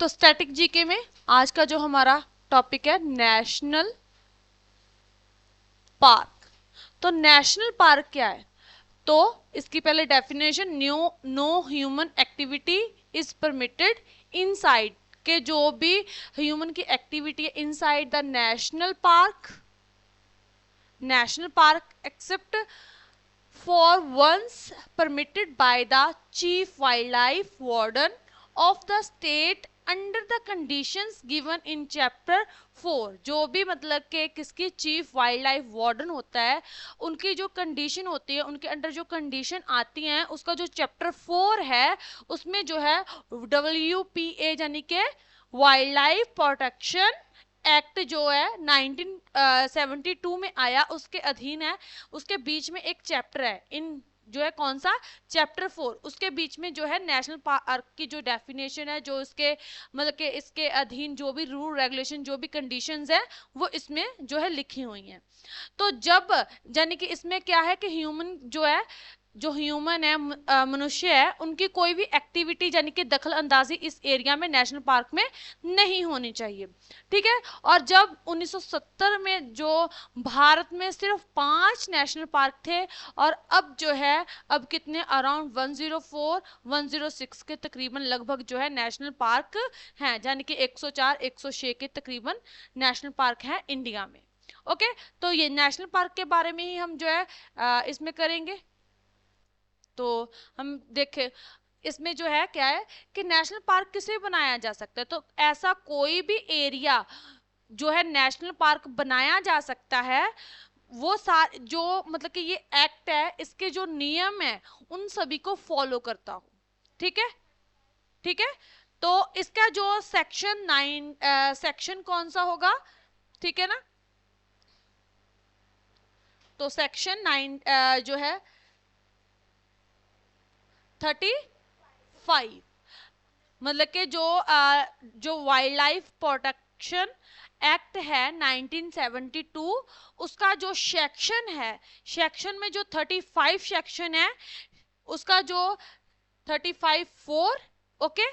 तो static GK में आज का जो हमारा टॉपिक है नेशनल पार्क। तो नेशनल पार्क क्या है? तो इसकी पहले definition, no human activity is permitted inside, के जो भी ह्यूमन की एक्टिविटी है inside the national park except for once permitted by the chief wildlife warden of the state under the conditions given in chapter 4। जो भी मतलब कि किसकी चीफ वाइल्ड लाइफ वार्डन होता है, उनकी जो कंडीशन होती है, उनके अंडर जो कंडीशन आती हैं, उसका जो चैप्टर 4 है उसमें जो है WPA यानी कि वाइल्ड लाइफ प्रोटेक्शन एक्ट जो है 1972 में आया, उसके अधीन है। उसके बीच में एक चैप्टर है, इन जो है कौन सा, चैप्टर 4, उसके बीच में जो है नेशनल पार्क की जो डेफिनेशन है, जो इसके मतलब कि इसके अधीन जो भी रूल रेगुलेशन, जो भी कंडीशंस है, वो इसमें जो है लिखी हुई हैं। तो जब यानी कि इसमें क्या है कि ह्यूमन जो है, जो ह्यूमन है, मनुष्य है, उनकी कोई भी एक्टिविटी यानी कि दखल अंदाजी इस एरिया में, नेशनल पार्क में नहीं होनी चाहिए। ठीक है। और जब 1970 में जो भारत में सिर्फ 5 नेशनल पार्क थे, और अब जो है अब कितने, अराउंड 104 106 के तकरीबन लगभग जो है नेशनल पार्क हैं, यानी कि 104 106 के तकरीबन नेशनल पार्क हैं इंडिया में। ओके। तो ये नेशनल पार्क के बारे में ही हम जो है इसमें करेंगे। तो हम देखें इसमें जो है क्या है कि नेशनल पार्क किसे बनाया जा सकता है। तो ऐसा कोई भी एरिया जो है नेशनल पार्क बनाया जा सकता है, वो जो मतलब कि ये एक्ट है, इसके जो नियम है, उन सभी को फॉलो करता हो। ठीक है। ठीक है। तो इसका जो सेक्शन 9, सेक्शन कौन सा होगा, ठीक है ना। तो सेक्शन 9 जो है 35, मतलब कि जो वाइल्ड लाइफ प्रोटेक्शन एक्ट है 1972, उसका जो सेक्शन है, सेक्शन में जो 35 सेक्शन है, उसका जो 35(4), ओके।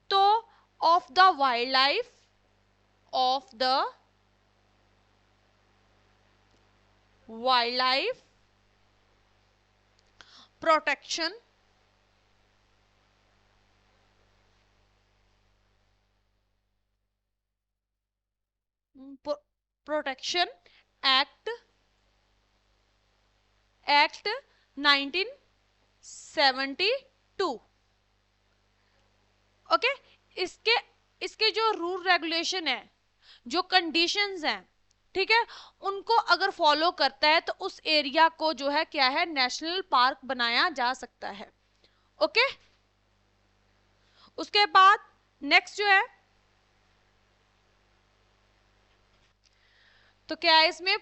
तो of the wild life, of the wild life protection protection act 1972। Okay. इसके इसके जो रूल रेगुलेशन है, जो कंडीशंस हैं, ठीक है, उनको अगर फॉलो करता है तो उस एरिया को जो है क्या है, नेशनल पार्क बनाया जा सकता है। ओके। उसके बाद नेक्स्ट जो है, तो क्या है इसमें,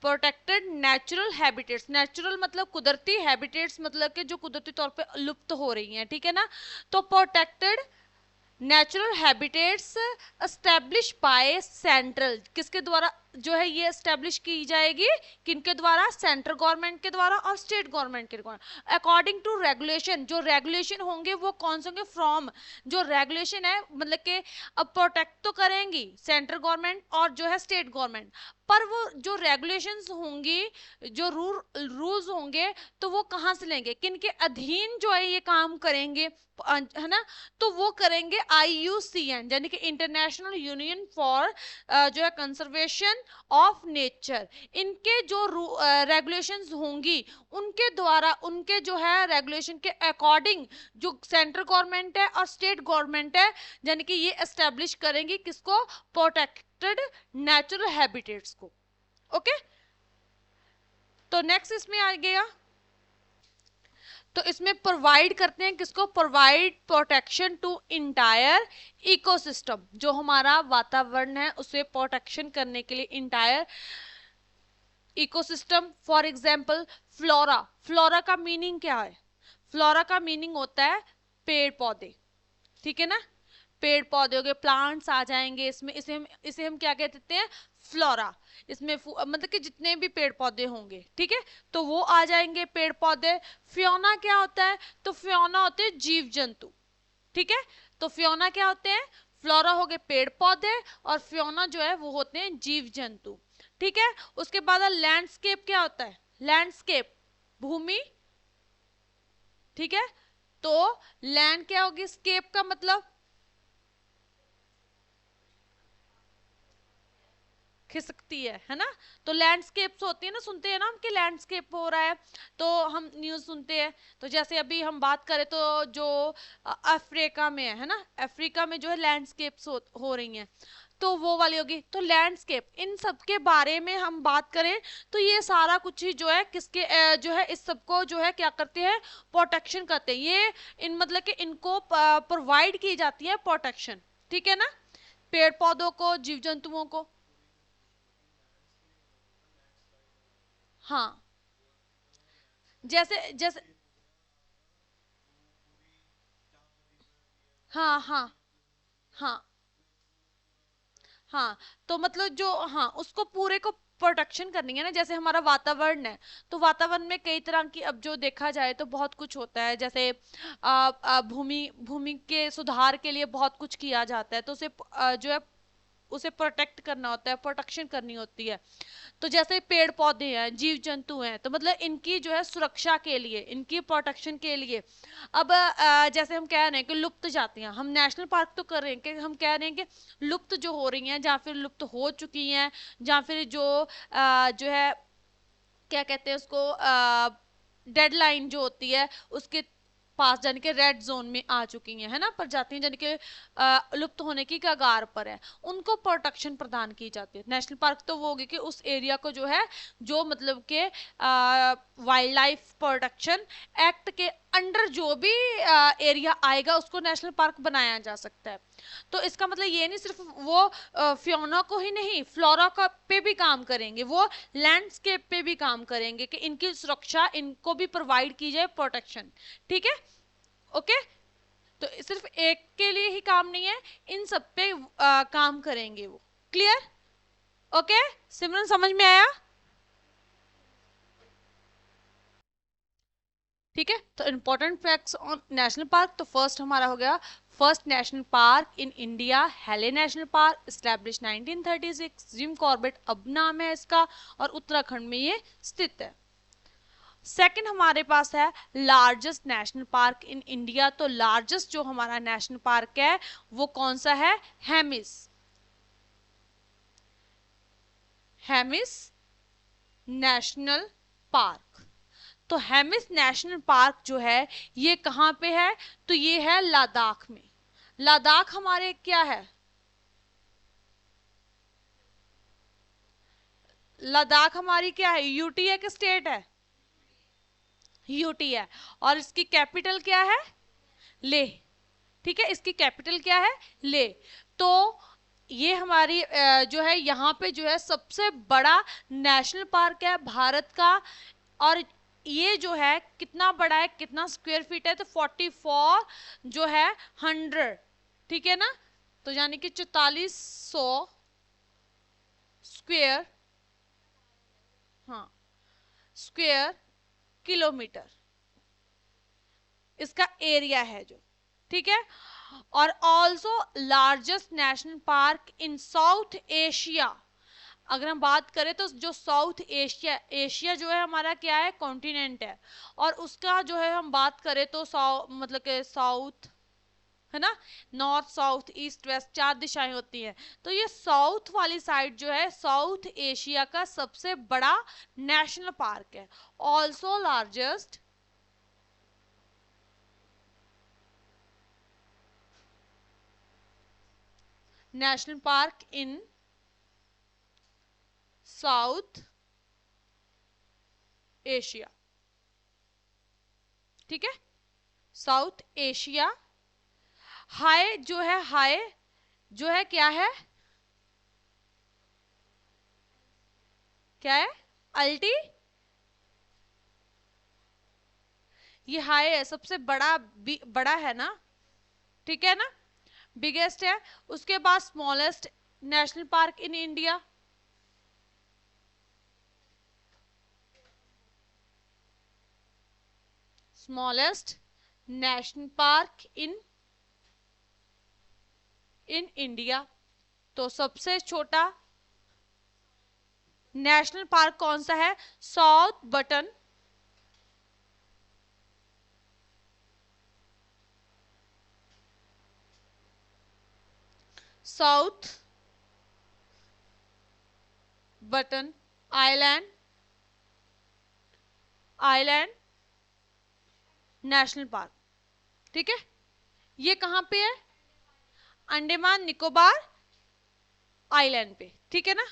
प्रोटेक्टेड नेचुरल हैबिटेट्स। नेचुरल मतलब कुदरती, हैबिटेट्स मतलब कि जो कुदरती तौर पे लुप्त हो रही हैं, ठीक है ना। तो protected natural habitats establish by central, किसके द्वारा जो है ये एस्टेब्लिश की जाएगी, किनके द्वारा, सेंट्रल गवर्नमेंट के द्वारा और स्टेट गवर्नमेंट के द्वारा, अकॉर्डिंग टू रेगुलेशन। जो रेगुलेशन होंगे वो कौन से होंगे, फ्रॉम, जो रेगुलेशन है मतलब कि अब प्रोटेक्ट तो करेंगी सेंट्रल गवर्नमेंट और जो है स्टेट गवर्नमेंट, पर वो जो रेगुलेशंस होंगी, जो रूल्स होंगे, तो वो कहाँ से लेंगे, किनके अधीन जो है ये काम करेंगे, है ना। तो वो करेंगे IUCN, यानी कि इंटरनेशनल यूनियन फॉर जो है कंजर्वेशन ऑफ नेचर। इनके जो रेगुलेशंस होंगी, उनके द्वारा, उनके जो है रेगुलेशन के अकॉर्डिंग जो सेंट्रल गवर्नमेंट है और स्टेट गवर्नमेंट है, यानी कि ये एस्टेब्लिश करेंगी किसको, प्रोटेक्टेड नेचुरल हैबिटेट्स को। ओके। तो नेक्स्ट इसमें आ गया, तो इसमें प्रोवाइड करते हैं किसको, provide protection to entire ecosystem. जो हमारा वातावरण है उसे प्रोटेक्शन करने के लिए entire ecosystem. For example flora. Flora का मीनिंग क्या है, फ्लोरा का मीनिंग होता है पेड़ पौधे, ठीक है ना। पेड़ पौधे हो गए, प्लांट्स आ जाएंगे इसमें, इसे हम क्या कहते हैं, फ्लोरा। इसमें मतलब कि जितने भी पेड़ पौधे होंगे, ठीक है, तो वो आ जाएंगे पेड़ पौधे। फ्योना क्या होता है, तो फ्योना होते हैं जीव जंतु, ठीक है। तो फ्योना क्या होते हैं? फ्लोरा हो गए पेड़ पौधे, और फ्योना जो है वो होते हैं जीव जंतु। ठीक है। उसके बाद लैंडस्केप क्या होता है? लैंडस्केप भूमि। ठीक है। तो लैंड क्या होगी? स्केप का मतलब खिसकती है ना। तो लैंडस्केप्स होती है ना, सुनते हैं ना हम कि लैंडस्केप हो रहा है, तो हम न्यूज़ सुनते हैं। तो जैसे अभी हम बात करें तो जो अफ्रीका में है ना, अफ्रीका में जो है लैंडस्केप्स हो रही हैं, तो वो वाली होगी। तो लैंडस्केप, इन सब के बारे में हम बात करें तो ये सारा कुछ ही जो है किसके जो है इस सबको जो है क्या करते हैं? प्रोटेक्शन करते हैं ये। इन मतलब कि इनको प्रोवाइड की जाती है प्रोटेक्शन। ठीक है ना, पेड़ पौधों को, जीव जंतुओं को। हाँ, जैसे जैसे हाँ हाँ हाँ हाँ। तो मतलब जो, हाँ, उसको पूरे को प्रोटेक्शन करनी है ना। जैसे हमारा वातावरण है, तो वातावरण में कई तरह की, अब जो देखा जाए तो बहुत कुछ होता है। जैसे भूमि भूमि के सुधार के लिए बहुत कुछ किया जाता है, तो उसे जो है उसे प्रोटेक्ट करना होता है, प्रोटेक्शन करनी होती है। तो जैसे पेड़ पौधे हैं, जीव जंतु हैं, तो मतलब इनकी जो है सुरक्षा के लिए, इनकी प्रोटेक्शन के लिए, अब जैसे हम कह रहे हैं कि लुप्त जातियां, हम नेशनल पार्क तो कर रहे हैं कि हम कह रहे हैं कि लुप्त जो हो रही हैं, या फिर लुप्त हो चुकी हैं, या फिर जो जो है क्या कहते हैं उसको, डेडलाइन जो होती है उसके पास, यानी कि रेड जोन में आ चुकी हैं, है ना, प्रजातियां यानी कि लुप्त होने की कगार पर है, उनको प्रोटेक्शन प्रदान की जाती है। नेशनल पार्क तो वो होगी कि उस एरिया को जो है, जो मतलब के वाइल्ड लाइफ प्रोटेक्शन एक्ट के अंडर जो भी एरिया आएगा उसको नेशनल पार्क बनाया जा सकता है। तो इसका मतलब ये नहीं सिर्फ वो फ्योना को ही नहीं, फ्लोरा का पे भी काम करेंगे, वो लैंडस्केप पे भी काम करेंगे कि इनकी सुरक्षा, इनको भी प्रोवाइड की जाए प्रोटेक्शन। ठीक है। ओके। तो सिर्फ एक के लिए ही काम नहीं है, इन सब पे काम करेंगे वो। क्लियर? ओके। सिमरन समझ में आया? ठीक है। तो important facts on national park, तो फर्स्ट हमारा हो गया, first national park in India Hailey national park, established 1936, Jim Corbett अब नाम है इसका, और उत्तराखंड में ये स्थित है। सेकंड हमारे पास है largest national park in India, तो लार्जेस्ट जो हमारा नेशनल पार्क है वो कौन सा है? Hemis, Hemis national park. तो हेमिस नेशनल पार्क जो है ये कहाँ पे है? तो ये है लद्दाख में। लद्दाख हमारे क्या है? लद्दाख हमारी क्या है? यूटी है कि स्टेट है? यूटी है। और इसकी कैपिटल क्या है? लेह। ठीक है, इसकी कैपिटल क्या है? ले। तो ये हमारी जो है यहाँ पे जो है सबसे बड़ा नेशनल पार्क है भारत का। और ये जो है कितना बड़ा है, कितना स्क्वायर फीट है? तो 44 जो है 100। ठीक है ना, तो यानी कि 4400 स्क्वायर, हाँ, स्क्वायर किलोमीटर इसका एरिया है जो। ठीक है। और ऑल्सो लार्जेस्ट नेशनल पार्क इन साउथ एशिया। अगर हम बात करें तो जो साउथ एशिया, एशिया जो है हमारा क्या है? कॉन्टिनेंट है। और उसका जो है हम बात करें तो मतलब के साउथ, है ना, नॉर्थ साउथ ईस्ट वेस्ट चार दिशाएं होती हैं। तो ये साउथ वाली साइड जो है साउथ एशिया का सबसे बड़ा नेशनल पार्क है। ऑल्सो लार्जेस्ट नेशनल पार्क इन साउथ एशिया। ठीक है, साउथ एशिया। हाई जो है, हाई जो है क्या है? क्या है? अल्टी, ये हाई है, सबसे बड़ा, बड़ा है ना। ठीक है ना, बिगेस्ट है। उसके बाद smallest national park in India, smallest national park in in India. तो सबसे छोटा नेशनल पार्क कौन सा है? South button south button island island national park. ठीक है, ये कहां पे है? अंडमान निकोबार आइलैंड पे। ठीक है ना?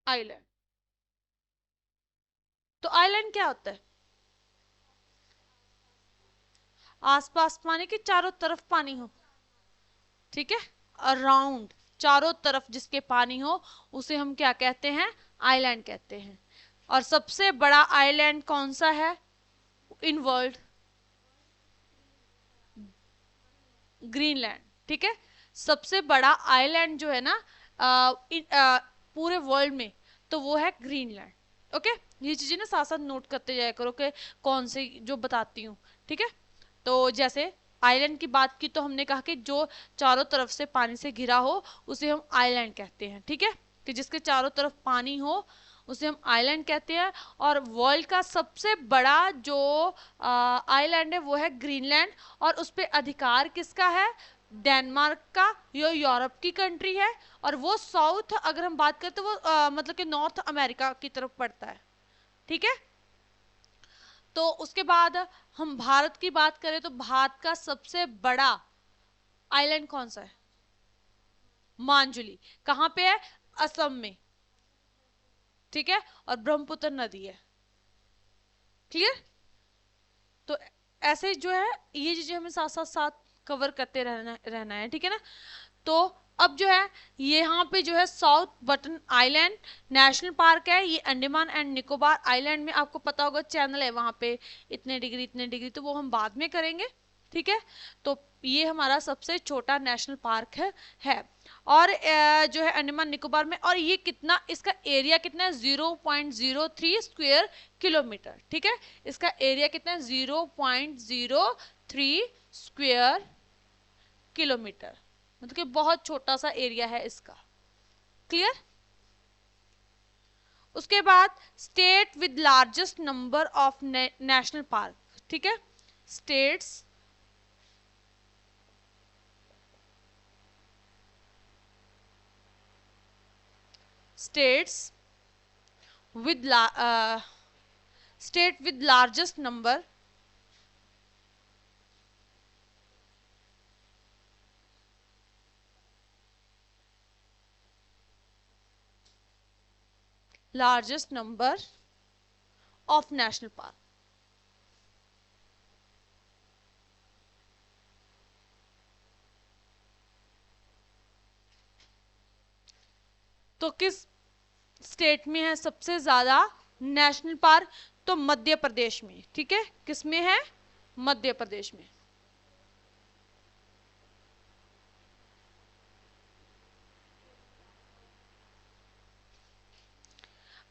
आइलैंड। तो आइलैंड क्या होता है? आसपास पानी के चारों तरफ पानी हो। ठीक है, अराउंड, चारों तरफ जिसके पानी हो उसे हम क्या कहते हैं? आइलैंड कहते हैं। और सबसे बड़ा आइलैंड कौन सा है इन वर्ल्ड? ग्रीनलैंड। ठीक है, सबसे बड़ा आइलैंड जो है ना पूरे वर्ल्ड में, तो वो है ग्रीनलैंड। ओके, ये चीजें ना साथ साथ नोट करते जाया करो कि कौन से जो बताती हूँ। ठीक है, तो जैसे आइलैंड की बात की तो हमने कहा कि जो चारों तरफ से पानी से घिरा हो उसे हम आइलैंड कहते हैं। ठीक है, कि जिसके चारों तरफ पानी हो उसे हम आइलैंड कहते हैं। और वर्ल्ड का सबसे बड़ा जो आइलैंड है वो है ग्रीनलैंड। और उस पर अधिकार किसका है? डेनमार्क का। ये यूरोप की कंट्री है और वो साउथ, अगर हम बात करें तो वो मतलब कि नॉर्थ अमेरिका की तरफ पड़ता है। ठीक है, तो उसके बाद हम भारत की बात करें तो भारत का सबसे बड़ा आइलैंड कौन सा है? मांजुली। कहां पे है? असम में। ठीक है, और ब्रह्मपुत्र नदी है। क्लियर? तो ऐसे जो है ये चीजें हमें साथ साथ साथ कवर करते रहना है। ठीक है ना? तो अब जो है यहाँ पे जो है south button island national park है। ये अंडमान एंड निकोबार आइलैंड में, आपको पता होगा चैनल है वहां पे, इतने डिग्री, तो वो हम बाद में करेंगे। ठीक है, तो ये हमारा सबसे छोटा नेशनल पार्क है। और जो है अंडमान निकोबार में, और ये कितना, इसका एरिया कितना है? 0.03 स्क्वायर किलोमीटर। ठीक है, इसका एरिया कितना है? 0.03 स्क्वायर किलोमीटर, मतलब कि बहुत छोटा सा एरिया है इसका। क्लियर? उसके बाद state with largest number of national park. ठीक है, states states with state with largest number of national park। तो किस स्टेट में है सबसे ज्यादा नेशनल पार्क? तो मध्य प्रदेश में। ठीक है, किस में है? मध्य प्रदेश में।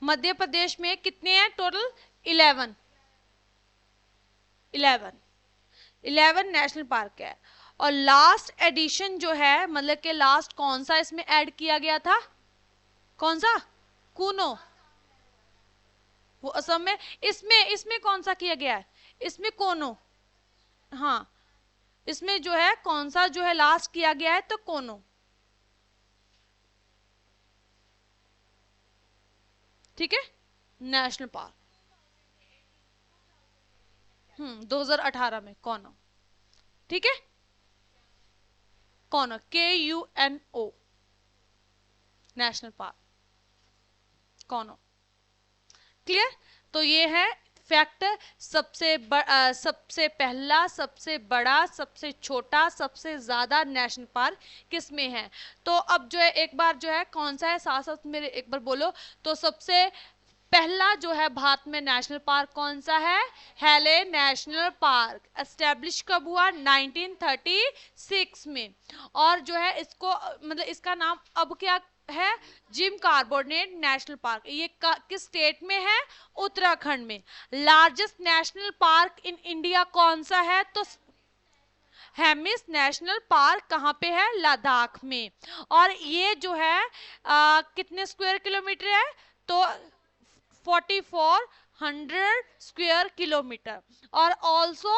मध्य प्रदेश में कितने हैं टोटल? 11 11 11 नेशनल पार्क है। और लास्ट एडिशन जो है, मतलब कि लास्ट कौन सा इसमें ऐड किया गया था? कौन सा? कूनो, वो असम में। इसमें इसमें कौन सा किया गया है? इसमें कोनो। हाँ, इसमें जो है कौन सा जो है लास्ट किया गया है? तो कोनो। ठीक है, नेशनल पार्क। 2018 में कोनो। ठीक है, कोनो, KUNO, नेशनल पार्क कोनो। क्लियर? तो ये है फैक्ट, सबसे पहला, सबसे बड़ा, सबसे छोटा, सबसे ज्यादा नेशनल पार्क किस में है। तो अब जो है एक बार जो है कौन सा है, साथ साथ मेरे एक बार बोलो। तो सबसे पहला जो है भारत में नेशनल पार्क कौन सा है? हेले नेशनल पार्क। एस्टेब्लिश कब हुआ? 1936 में। और जो है इसको मतलब इसका नाम अब क्या है? Jim Corbett national park. ये किस स्टेट में है? उत्तराखंड में। Largest national park in India कौन सा है? तो हेमिस नेशनल पार्क कहाँ पे है? लद्दाख में। और ये जो है कितने स्क्वायर किलोमीटर है? तो 4400 स्क्वायर किलोमीटर। और ऑल्सो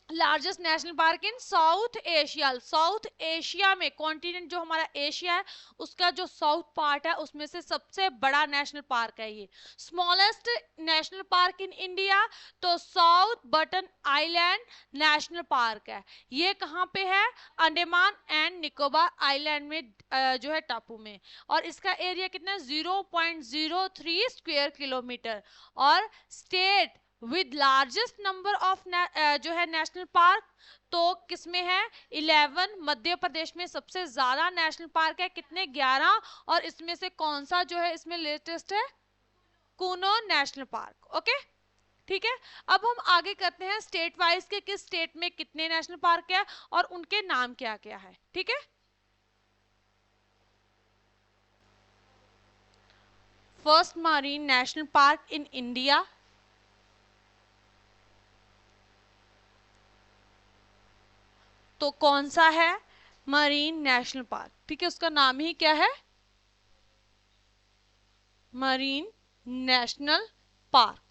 लार्जेस्ट नेशनल पार्क इन साउथ एशिया। साउथ एशिया में कॉन्टिनेंट जो हमारा एशिया है उसका जो साउथ पार्ट है उसमें से सबसे बड़ा नेशनल पार्क है ये। Smallest national park in India तो south button island national park है। ये कहाँ पे है? अंडमान एंड निकोबार आइलैंड में जो है टापू में। और इसका एरिया कितना? 0.03 स्क्वायर किलोमीटर। और state with largest number of जो है नेशनल पार्क तो किसमें है? 11। मध्य प्रदेश में सबसे ज्यादा नेशनल पार्क है। कितने? 11। और इसमें से कौन सा जो है इसमें लेटेस्ट है? Kuno national park. ओके, ठीक है। अब हम आगे करते हैं स्टेट वाइज के किस स्टेट में कितने नेशनल पार्क है और उनके नाम क्या क्या है। ठीक है, first marine national park in India, तो कौन सा है? Marine national park. ठीक है, उसका नाम ही क्या है? Marine national park.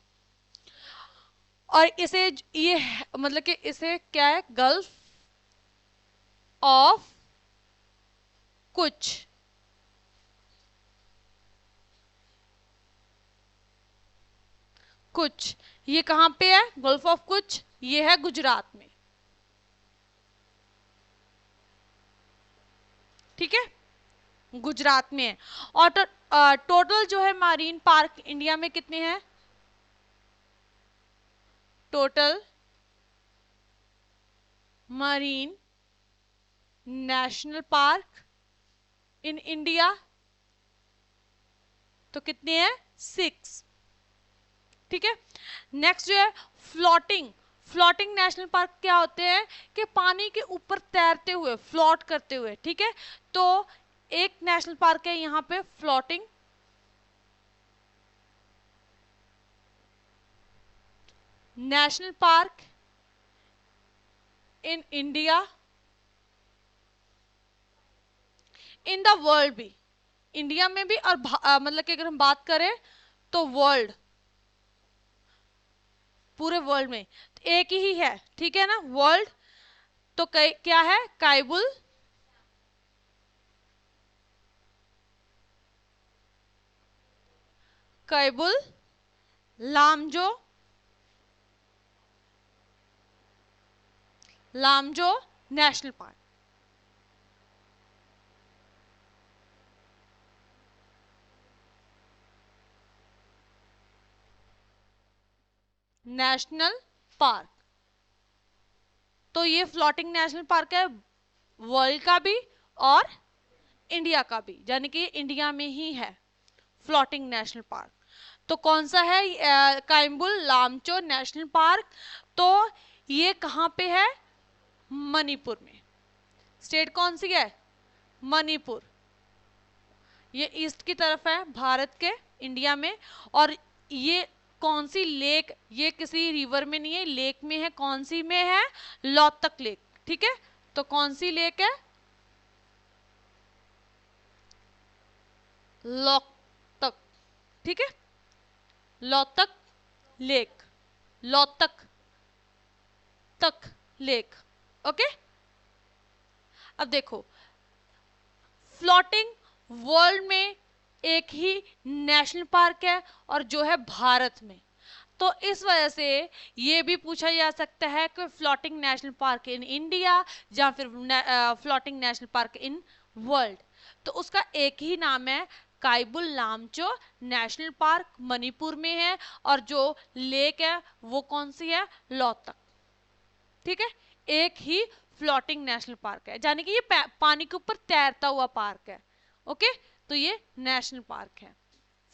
और इसे ये मतलब कि इसे क्या है? गल्फ ऑफ कुछ। कुछ ये कहां पे है? गल्फ ऑफ कुछ ये है गुजरात में। ठीक है, गुजरात में है। और टोटल जो है मरीन पार्क इंडिया में कितने हैं? Total marine national park in India तो कितने हैं? 6। ठीक है, नेक्स्ट जो है फ्लोटिंग। फ्लोटिंग नेशनल पार्क क्या होते हैं? कि पानी के ऊपर तैरते हुए, फ्लोट करते हुए। ठीक है, तो एक नेशनल पार्क है यहाँ पे floating national park in India, in the world भी, इंडिया में भी और मतलब कि अगर हम बात करें तो वर्ल्ड, पूरे वर्ल्ड में तो एक ही है। ठीक है ना, वर्ल्ड। तो क्या है? Keibul Keibul Lamjao Lamjao national park. National park, तो ये फ्लोटिंग नेशनल पार्क है वर्ल्ड का भी और इंडिया का भी, यानी कि इंडिया में ही है फ्लोटिंग नेशनल पार्क। तो कौन सा है? काइम्बुल लामचो नेशनल पार्क। तो ये कहाँ पे है? मणिपुर में। स्टेट कौन सी है? मणिपुर। ये ईस्ट की तरफ है भारत के, इंडिया में। और ये कौन सी लेक? ये किसी रिवर में नहीं है, लेक में है। कौन सी में है? लोतक लेक। ठीक है, तो कौन सी लेक है? लोतक। ठीक है, लोतक लेक, लोतक तक लेक। ओके, अब देखो फ्लोटिंग वर्ल्ड में एक ही नेशनल पार्क है और जो है भारत में। तो इस वजह से ये भी पूछा जा सकता है कि floating national park in India या फिर floating national park in world. तो उसका एक ही नाम है काइबुल लामचो नेशनल पार्क, मणिपुर में है। और जो लेक है वो कौन सी है? लोतक। ठीक है, एक ही फ्लोटिंग नेशनल पार्क है, यानी कि ये पानी के ऊपर तैरता हुआ पार्क है। ओके, तो ये नेशनल पार्क है।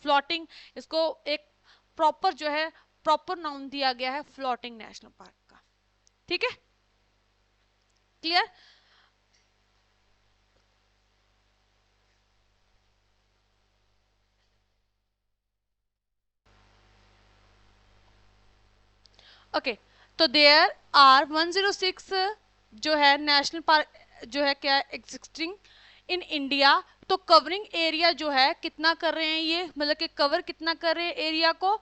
फ्लोटिंग, इसको एक प्रॉपर जो है प्रॉपर नाउन दिया गया है फ्लोटिंग नेशनल पार्क का। ठीक है, क्लियर। ओके, तो देयर आर 106 जो है नेशनल पार्क जो है क्या एग्जिस्टिंग इन इंडिया। तो कवरिंग एरिया जो है कितना कर रहे हैं ये, मतलब कि कवर कितना कर रहे हैं एरिया को,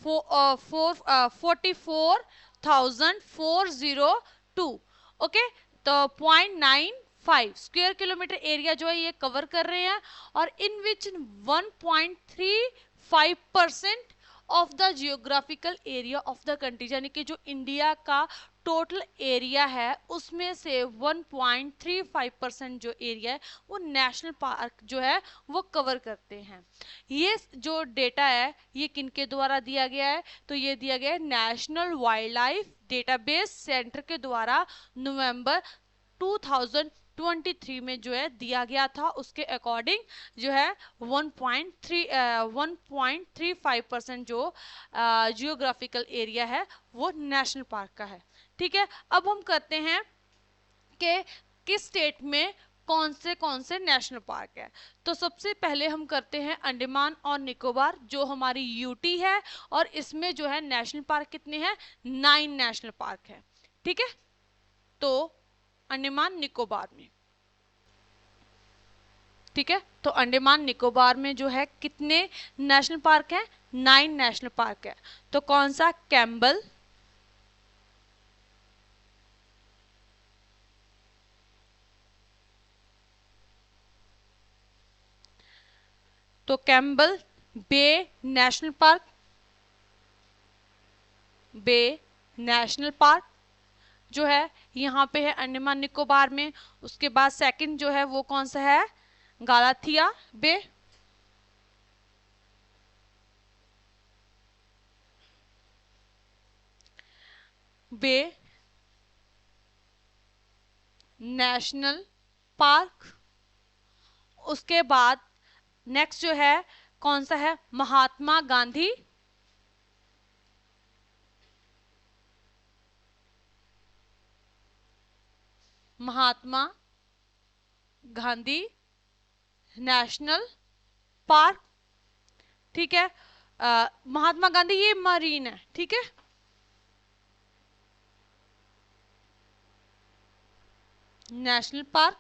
44,402। ओके, तो 0.95 स्क्वायर किलोमीटर एरिया जो है ये कवर कर रहे हैं, और इन विच 1.35% of the geographical area of the country, यानी कि जो इंडिया का टोटल एरिया है उसमें से 1.35% जो एरिया है वो नेशनल पार्क जो है वो कवर करते हैं। ये जो डेटा है ये किनके द्वारा दिया गया है, तो ये दिया गया है national wild life database centre के द्वारा नवंबर 2023 में जो है दिया गया था। उसके अकॉर्डिंग जो है 1.35% जो जियोग्राफिकल एरिया है वो नेशनल पार्क का है। ठीक है, अब हम करते हैं कि किस स्टेट में कौन से नेशनल पार्क है। तो सबसे पहले हम करते हैं अंडमान और निकोबार जो हमारी यूटी है, और इसमें जो है नेशनल पार्क कितने हैं, 9 नेशनल पार्क है। ठीक है, तो अंडमान निकोबार में, ठीक है, तो अंडमान निकोबार में जो है कितने नेशनल पार्क हैं, 9 नेशनल पार्क है। तो कौन सा, कैम्बल, तो कैम्बल बे नेशनल पार्क, बे नेशनल पार्क जो है यहाँ पे है अंडमान निकोबार में। उसके बाद सेकंड जो है वो कौन सा है, गालाथिया बे, बे नेशनल पार्क। उसके बाद नेक्स्ट जो है कौन सा है, महात्मा गांधी, महात्मा गांधी नेशनल पार्क। ठीक है, महात्मा गांधी ये मरीन है। ठीक है, नेशनल पार्क।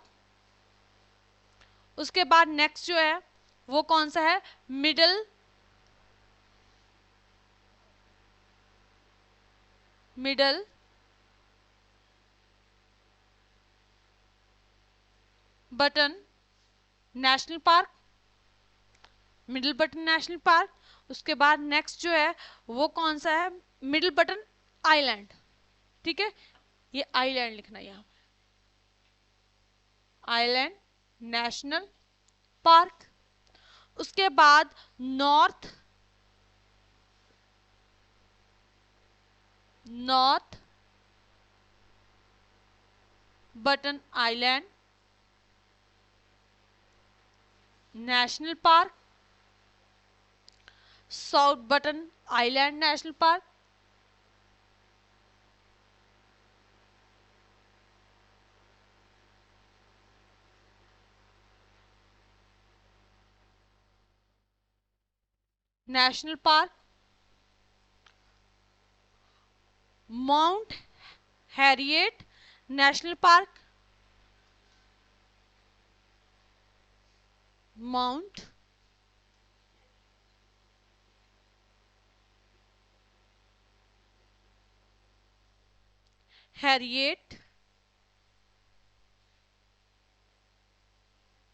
उसके बाद नेक्स्ट जो है वो कौन सा है, middle middle button national park, middle button national park. उसके बाद नेक्स्ट जो है वो कौन सा है, मिडिल बटन आइलैंड। ठीक है, ये आइलैंड लिखना है यहाँ, आइलैंड नेशनल पार्क। उसके बाद north north button island national park, south button island national park, national park, mount Harriet national park, mount Harriet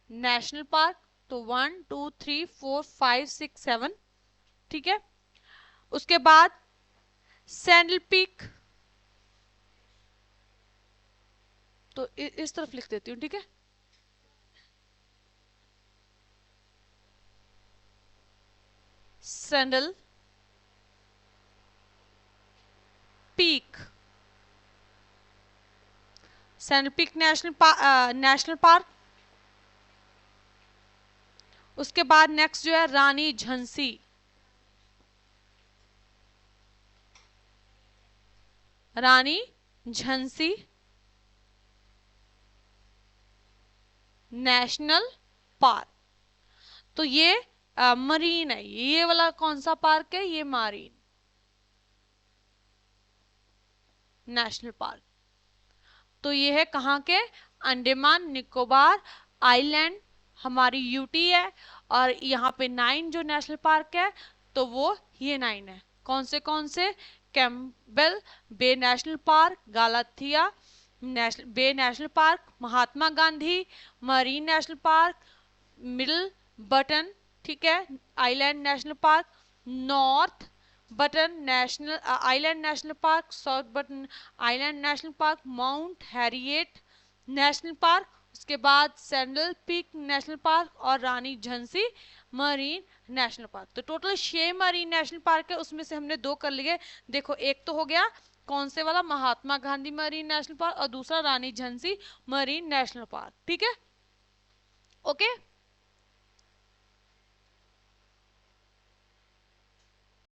national park. तो 1 2 3 4 5 6 7। ठीक है, उसके बाद सैंडल पीक, तो इस तरफ लिख देती हूँ। ठीक है, sandal peak, sandal peak national park. उसके बाद नेक्स्ट जो है रानी झांसी, रानी झांसी नेशनल पार्क। तो ये मरीन है, ये वाला कौन सा पार्क है, ये मरीन नेशनल पार्क। तो ये है कहाँ के, अंडमान निकोबार आइलैंड, हमारी यूटी है। और यहाँ पे 9 जो नेशनल पार्क है तो वो ये 9 है। कौन से, Campbell bay national park, Galathea national bay national park, Mahatma Gandhi marine national park, middle button, ठीक है, island national park, north button national island national park, south button island national park, mount Harriet national park, उसके बाद saddle peak national park और Rani Jhansi marine national park. तो total 6 marine national park है, उसमें से हमने 2 कर लिए। देखो एक तो हो गया कौन से वाला, महात्मा गांधी मरीन नेशनल पार्क, और दूसरा रानी झांसी मरीन नेशनल पार्क। ठीक है, ओके।